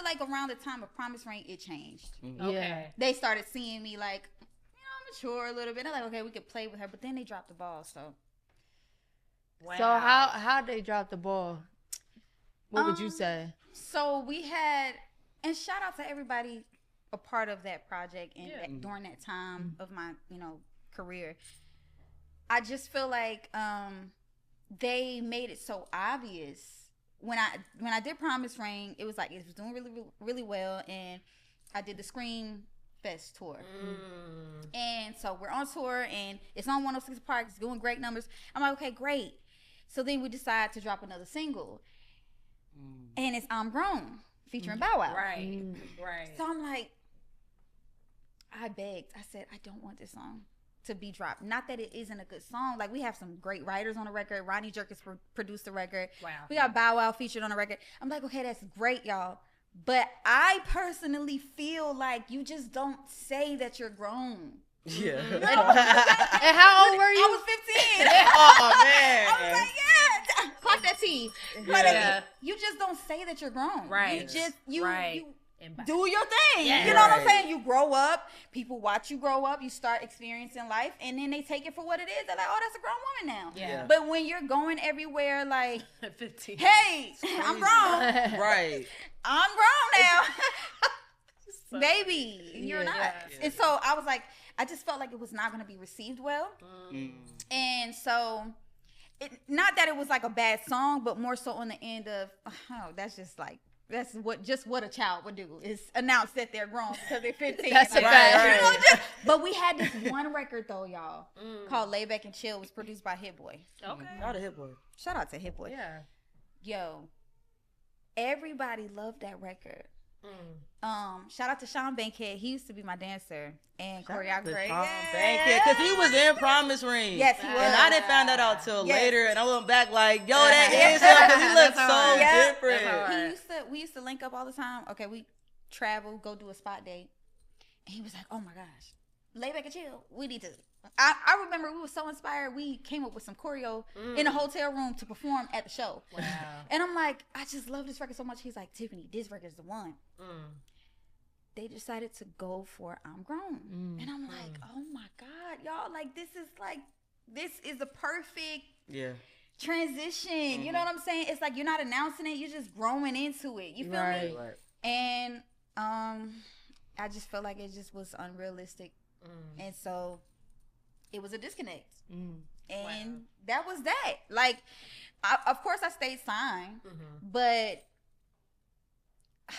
like around the time of Promise Ring, it changed. Okay. They started seeing me like, mature a little bit. They're like, okay, we could play with her, but then they dropped the ball. So, Wow. So how they dropped the ball? What would you say? So we had, and shout out to everybody a part of that project and during that time of my, career. I just feel like they made it so obvious. When I did Promise Ring, it was like it was doing really, really, really well, and I did the Scream Fest tour. And so we're on tour, and it's on 106 Park. It's doing great numbers. I'm like, okay, great. So then we decide to drop another single, and it's I'm Grown featuring Bow Wow. Right. So I'm like, I begged. I said, I don't want this song to be dropped. Not that it isn't a good song. Like, we have some great writers on the record. Ronnie Jerkins produced the record. Wow. We got Bow Wow featured on the record. I'm like, okay, that's great, y'all. But I personally feel like you just don't say that you're grown. Yeah. You know? And how old were you? I was 15. Oh, man. I was like, yeah. Clock that T. Yeah. You just don't say that you're grown. Right. You just, you And do your thing. Yeah. You know what I'm saying? You grow up. People watch you grow up. You start experiencing life. And then they take it for what it is. They're like, oh, that's a grown woman now. Yeah. But when you're going everywhere like, 15. hey, I'm grown. Right. I'm grown now. Baby, you're not. Yeah. And so I was like, I just felt like it was not going to be received well. And so, not that it was like a bad song, but more so on the end of, oh, that's what a child would do, is announce that they're grown because they're 15. That's like, a fact. you know, but we had this one record though, y'all, called Lay Back and Chill. It was produced by Hit Boy. Okay. Not a hit boy. Shout out to Hit Boy. Yeah. Yo, everybody loved that record. Shout out to Sean Bankhead. He used to be my dancer and choreographer. Because he was in Promise Ring. Yes, he was. And I didn't find that out till Yes. later. And I went back like, yo, that is him. Because he looked so different. We used to link up all the time. Okay, we travel, go do a spot date. And he was like, oh my gosh, Lay Back and Chill. We need to. I remember we were so inspired. We came up with some choreo in a hotel room to perform at the show. Wow. And I'm like, I just love this record so much. He's like, Tiffany, this record's the one. They decided to go for I'm Grown. And I'm like, oh my God, y'all, like, this is a perfect transition. You know what I'm saying? It's like, you're not announcing it. You're just growing into it. You feel me? Right. And I just felt like it just was unrealistic. And so it was a disconnect. And that was that. Like, of course I stayed signed, but